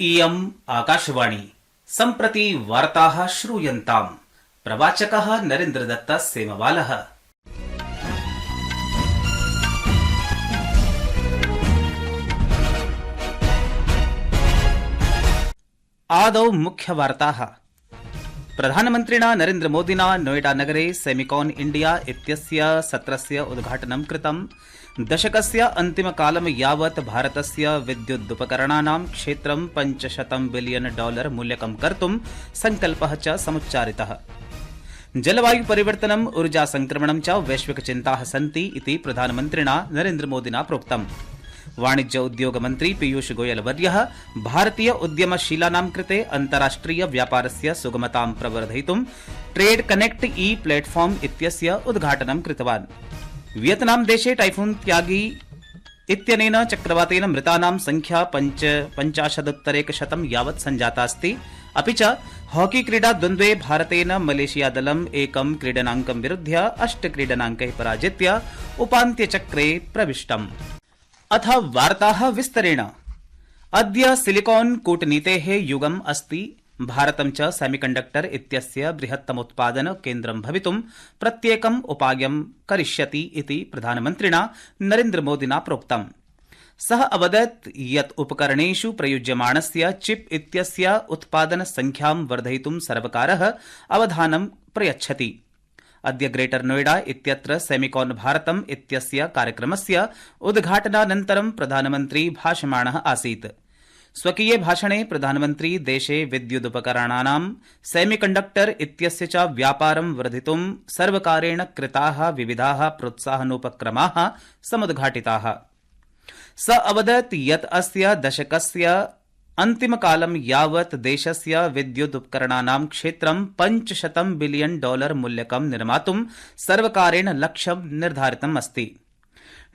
इयम् आकाशवाणी सम्प्रति वार्ताः श्रूयन्ताम्। प्रवाचकः नरेन्द्रदत्त सेमवालः। आदौ मुख्यवार्ताः। प्रधानमन्त्रिणा नरेन्द्रमोदिना नोएडानगरे सेमिकॉन इंडिया इत्यस्य सत्रस्य उद्घाटनं कृतम्। दशकस्य अन्तिमकालं यावत् भारतस्य विद्युदुपकरणानां क्षेत्रं $500 बिलियन मूल्यकं कर्तुं संकल्पः च समुच्चारितः। जलवायुपरिवर्तनम्, ऊर्जासंक्रमणं च वैश्विकचिन्ताः सन्ति इति प्रधानमन्त्रिणा नरेन्द्रमोदिना प्रोक्तम्। वाणिज्य उद्योग मन्त्री पीयूष गोयल वर्यः भारतीय उद्यमशीलानां कृते अन्ताराष्ट्रिय व्यापारस्य सुगमतां प्रवर्धयितुं ट्रेड कनेक्ट ई प्लेटफॉर्म इत्यस्य उद्घाटनं कृतवान्। वियतनाम देशे टाइफून त्यागी इत्यनेन चक्रवातेन मृतानां संख्या 50,100 यावत् सञ्जाता अस्ति। अपि च हॉकी क्रीडा द्वन्द्वे भारतेन मलेशिया दलम् 1 क्रीडनाङ्कं विरुध्य 8 क्रीडनाङ्कैः पराजित्य उपान्त्यचक्रे प्रविष्टम्। अथ वार्ताः विस्तरेण। अद्य सिलिकॉन कूटनीतेः युगम् अस्ति। भारतं च सेमीकण्डक्टर इत्यस्य बृहत्तमोत्पादन केन्द्रं भवितुं प्रत्येकम् उपायं करिष्यति इति प्रधानमन्त्रिणा नरेन्द्रमोदिना प्रोक्तम्। सः अवदत् यत् उपकरणेषु प्रयुज्यमाणस्य चिप इत्यस्य उत्पादनसंख्यां वर्धयितुं सर्वकारः अवधानं प्रयच्छति। अद्य ग्रेटर नोएडा इत्यत्र सेमिकॉन भारतम् इत्यस्य कार्यक्रमस्य उद्घाटनानन्तरं प्रधानमन्त्री भाषमाणः आसीत्। स्वकीये भाषणे प्रधानमन्त्री देशे विद्युदुपकरणानां सेमीकण्डक्टर इत्यस्य च व्यापारं वर्धितुं सर्वकारेण कृताः विविधाः प्रोत्साहनोपक्रमाः समुद्घाटिताः। स अवदत् यत् अस्य दशकस्य अन्तिमकालं यावत् देशस्य विद्युदुपकरणानां क्षेत्रं $500 बिलियन मूल्यकं निर्मातुं सर्वकारेण लक्ष्यं निर्धारितम् अस्ति।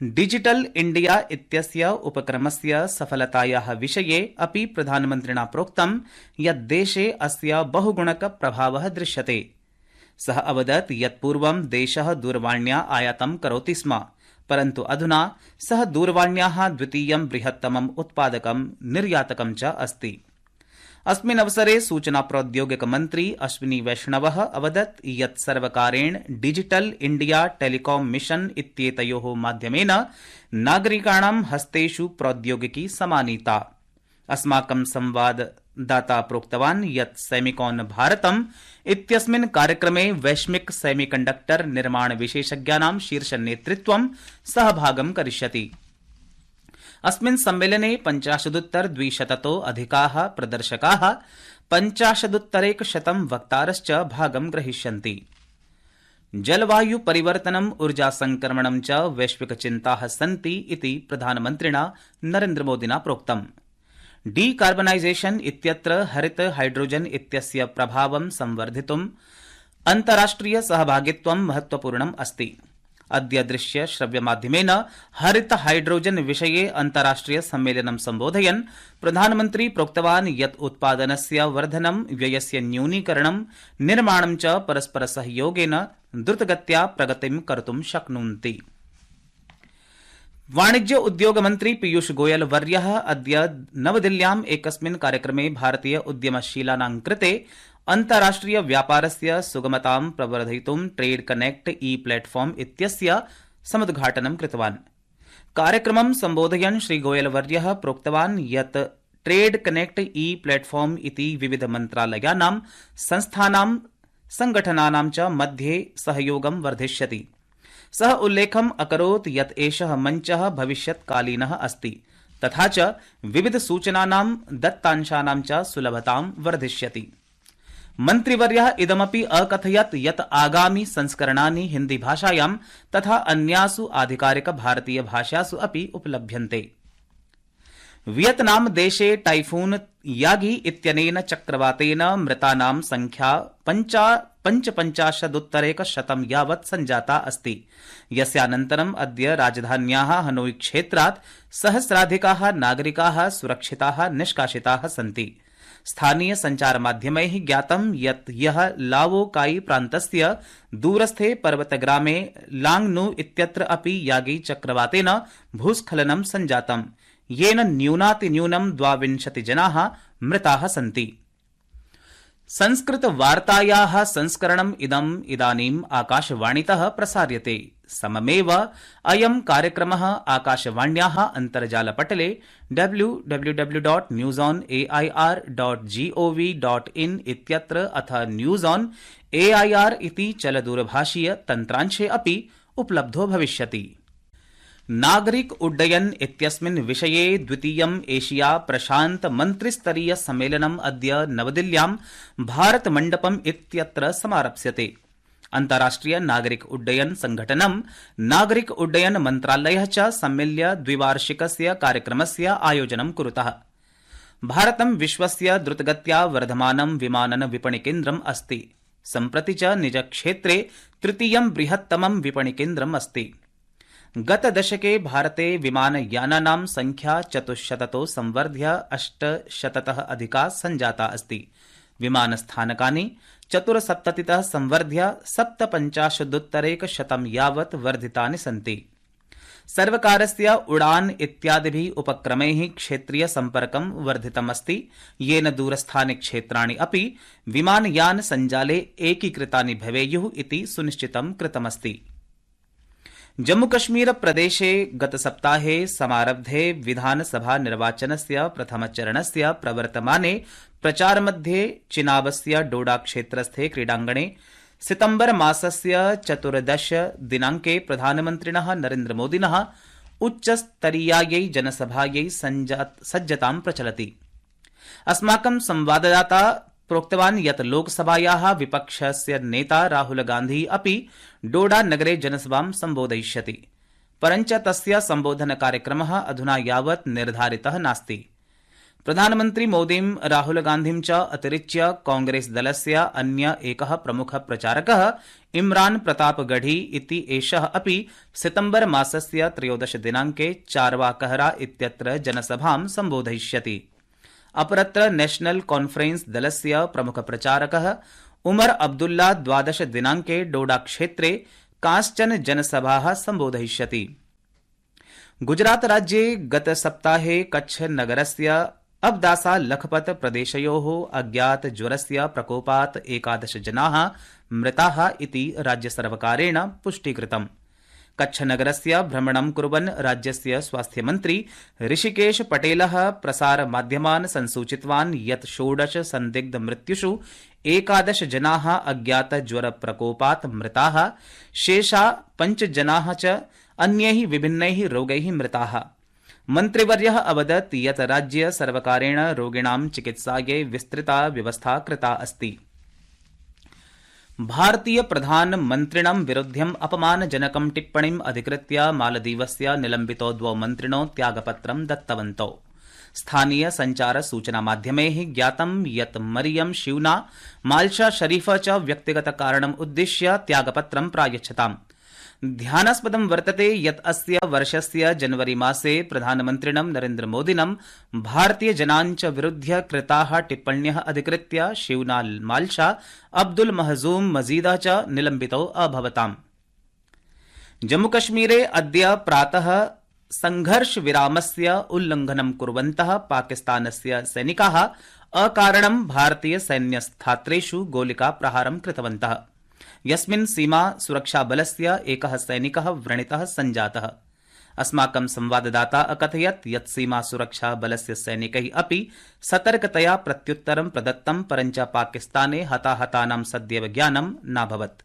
डिजिटल इंडिया इत्यस्य उपक्रमस्य सफलतायाः विषये अपि प्रधानमन्त्रिणा प्रोक्तं यत् देशे अस्य बहुगुणक प्रभावः दृश्यते। सः अवदत् यत् पूर्वं देशः दूरवाण्या आयातं करोति स्म, परन्तु अधुना सः दूरवाण्याः द्वितीयं बृहत्तमम् उत्पादकं निर्यातकं च अस्ति। अस्मिन् अवसरे सूचना प्रौद्योगिक मन्त्री अश्विनी वैष्णवः अवदत् यत् सर्वकारेण डिजिटल इंडिया टेलीकॉम मिशन इत्येतयोः माध्यमेन नागरिकाणां हस्तेषु प्रौद्योगिकी समानीता। अस्माकं संवाददाता प्रोक्तवान् यत् सेमिकॉन भारतम् इत्यस्मिन् कार्यक्रमे वैश्विक सेमीकण्डक्टर निर्माण विशेषज्ञानां शीर्षनेतृत्वं सहभागं करिष्यति। अस्मिन् सम्मेलने 50,200 अधिकाः प्रदर्शकाः 50,100 वक्तारश्च भागं ग्रहीष्यन्ति। जलवायु परिवर्तनम्, ऊर्जासंक्रमणं च वैश्विकचिन्ताः सन्ति इति प्रधानमन्त्रिणा नरेन्द्रमोदिना प्रोक्तम्। डीकार्बनाइजेशन इत्यत्र हरित हाइड्रोजन इत्यस्य प्रभावं संवर्धितुं अन्ताराष्ट्रिय सहभागित्वं महत्वपूर्णम् अस्ति। अद्य दृश्य श्रव्य माध्यमेन हरित हाइड्रोजन विषये अन्ताराष्ट्रिय सम्मेलनं सम्बोधयन् प्रधानमन्त्री प्रोक्तवान् यत् उत्पादनस्य वर्धनं, व्ययस्य न्यूनीकरणं, निर्माणं च परस्पर सहयोगेन द्रुतगत्या प्रगतिं कर्तुं शक्नुवन्ति। वाणिज्य उद्योग मन्त्री पीयूष गोयल वर्यः अद्य नवदिल्ल्याम् एकस्मिन् कार्यक्रमे भारतीय उद्यमशीलानां कृते अन्ताराष्ट्रिय व्यापारस्य सुगमतां प्रवर्धयितुं ट्रेड कनेक्ट ई प्लेटफॉर्म इत्यस्य समुद्घाटनं कृतवान्। कार्यक्रमं सम्बोधयन् श्री गोयल वर्यः प्रोक्तवान् यत् ट्रेड कनेक्ट ई प्लेटफॉर्म इति विविध मन्त्रालयानां, संस्थानां, संगठनानां च मध्ये सहयोगं वर्धिष्यति। सः उल्लेखम् अकरोत् यत् एषः मञ्चः भविष्यत्कालीनः अस्ति, तथा च विविध सूचनानां, दत्तांशानां च सुलभतां वर्धिष्यति। मन्त्रिवर्यः इदमपि अकथयत् यत् आगामि संस्करणानि हिन्दी भाषायां तथा अन्यासु आधिकारिक भारतीय भाषासु अपि उपलभ्यन्ते। वियतनाम देशे टाइफून यागी इत्यनेन चक्रवातेन मृतानां संख्या 50,100 यावत् सञ्जाता अस्ति, यस्यानन्तरम् अद्य राजधान्याः हनोई क्षेत्रात् सहस्राधिकाः नागरिकाः सुरक्षिताः निष्कासिताः सन्ति। स्थानीय संचारमाध्यमैः ज्ञातं यत् ह्यः लावो काई प्रान्तस्य दूरस्थे पर्वतग्रामे लांगनु इत्यत्र अपि यागी चक्रवातेन भूस्खलनं सञ्जातम्। येन न्यूनातिन्यूनं 22 जनाः मृताः सन्ति। संस्कृतवार्तायाः संस्करणम् इदानीम् आकाशवाणीतः प्रसार्यते। सममेव अयं कार्यक्रमः आकाशवाण्याः अन्तर्जालपटले www.newsonair.gov.in इत्यत्र अथ न्यूज़ ऑन AIR इति चलदूरभाषीय तन्त्रांशे अपि उपलब्धो भविष्यति। नागरिक उड्डयन इत्यस्मिन् विषये द्वितीयम् एशिया प्रशान्त मन्त्रिस्तरीय सम्मेलनम् अद्य नवदिल्ल्यां भारत मण्डपम् इत्यत्र समारप्स्यते। अन्ताराष्ट्रिय नागरिक उड्डयन संघटनं नागरिक उड्डयन मन्त्रालयः च सम्मिल्य द्विवार्षिकस्य कार्यक्रमस्य आयोजनं कुरुतः। भारतं विश्वस्य द्रुतगत्या वर्धमानं विमानन विपणिकेन्द्रम् अस्ति। सम्प्रति च निजक्षेत्रे तृतीयं बृहत्तमं विपणिकेन्द्रम् अस्ति। गतदशके भारते विमानयानानां संख्या 400 संवर्ध्य 800तः अधिका सञ्जाता अस्ति। विमानस्थानकानि 74तः संवर्ध्य 57,100 यावत् वर्धितानि सन्ति। सर्वकारस्य उड़ान इत्यादिभिः उपक्रमैः क्षेत्रीय सम्पर्कं वर्धितमस्ति, येन दूरस्थानि क्षेत्राणि अपि विमानयान सञ्जाले एकीकृतानि भवेयुः इति सुनिश्चितं कृतमस्ति। जम्मूकश्मीर प्रदेशे गतसप्ताहे समारब्धे विधानसभा निर्वाचनस्य प्रथमचरणस्य प्रवर्तमाने प्रचारमध्ये चिनाबस्य डोडा क्षेत्रस्थे क्रीडाङ्गणे सितम्बर मासस्य 14 दिनाङ्के प्रधानमन्त्रिणः नरेन्द्रमोदिनः उच्चस्तरीयायै जनसभायै सज्जतां प्रचलति। अस्माकं संवाददाता प्रोक्तवान् यत् लोकसभायाः विपक्षस्य नेता राहुल गान्धी अपि डोडा नगरे जनसभां सम्बोधयिष्यति, परञ्च तस्य सम्बोधनकार्यक्रमः अधुना यावत् निर्धारितः नास्ति। प्रधानमन्त्री मोदीं राहुल गान्धीं च अतिरिच्य कांग्रेस दलस्य अन्य एकः प्रमुखः प्रचारकः इमरान प्रताप गढ़ी इति एषः अपि सितम्बर मासस्य 13 दिनाङ्के चारवाकहरा इत्यत्र जनसभां सम्बोधयिष्यति। अपरत्र नेशनल कॉन्फ्रेंस दलस्य प्रमुखप्रचारकः उमर अब्दुल्ला 12 दिनाङ्के डोडा क्षेत्रे कांश्चन जनसभाः सम्बोधयिष्यति। गुजरात राज्ये गतसप्ताहे कच्छ नगरस्य अब्दासा लखपत प्रदेशयोः अज्ञात ज्वरस्य प्रकोपात् 11 जनाः मृताः इति राज्यसर्वकारेण पुष्टीकृतम्। कच्छनगरस्य भ्रमणं कुर्वन् राज्यस्य स्वास्थ्यमन्त्री ऋषिकेश पटेलः प्रसारमाध्यमान् संसूचितवान् यत् 16 सन्दिग्धमृत्युषु 11 जनाः अज्ञातज्वरप्रकोपात् मृताः, शेषा 5 जनाः च अन्यैः विभिन्नैः रोगैः मृताः। मन्त्रिवर्यः अवदत् यत् राज्य सर्वकारेण रोगिणां चिकित्सायै विस्तृता व्यवस्था कृता अस्ति। भारतीय प्रधानमन्त्रिणं विरुध्यम् अपमानजनकं टिप्पणीम् अधिकृत्य मालदीवस्य निलम्बितौ 2 मन्त्रिणौ त्यागपत्रं दत्तवन्तौ। स्थानीय संचार सूचना माध्यमैः ज्ञातं यत् मरियम शिवना, माल्शा शरीफ च व्यक्तिगतकारणम् उद्दिश्य त्यागपत्रं प्रायच्छताम्। ध्यानास्पदं वर्तते यत् अस्य वर्षस्य जनवरी मासे प्रधानमन्त्रिणं नरेन्द्रमोदिनं भारतीयजनान् च विरुध्य कृताः टिप्पण्यः अधिकृत्य शिवना, माल्शा, अब्दुल महजूम मजीदा च निलम्बितौ अभवताम्। जम्मूकश्मीरे अद्य प्रातः संघर्षविरामस्य उल्लङ्घनं कुर्वन्तः पाकिस्तानस्य सैनिकाः अकारणं भारतीयसैन्यस्थात्रेषु गोलिकाप्रहारं कृतवन्तः, यस्मिन् सीमा सुरक्षाबलस्य एकः सैनिकः व्रणितः सञ्जातः। अस्माकं संवाददाता अकथयत् यत् सीमा सुरक्षाबलस्य सैनिकैः अपि सतर्कतया प्रत्युत्तरं प्रदत्तं, परञ्च पाकिस्ताने हताहतानां सद्यः ज्ञानं नाभवत्।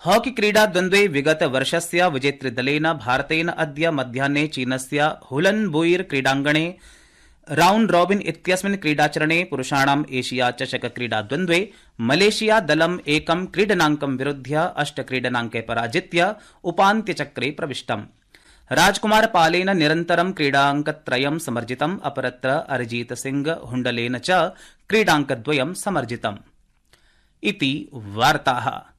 हॉकी क्रीडा द्वन्द्वे विगत वर्षस्य विजेतृदलेन भारतेन अद्य मध्याह्ने चीनस्य हुलनबुइर क्रीडाङ्गणे राउण्ड रॉबिन इत्यस्मिन् क्रीडाचरणे पुरुषाणाम् एशिया चषक क्रीडा द्वन्द्वे मलेशिया दलम् 1 क्रीडनाङ्कं विरुध्य 8 क्रीडनाङ्के पराजित्य उपान्त्यचक्रे प्रविष्टम्। राजकुमार पालेन निरन्तरं क्रीडाङ्कत्रयं समर्जितम्, अपरत्र अरिजीत सिंह हुण्डलेन च क्रीडाङ्कद्वयं समर्जितम्। इति वार्ताः।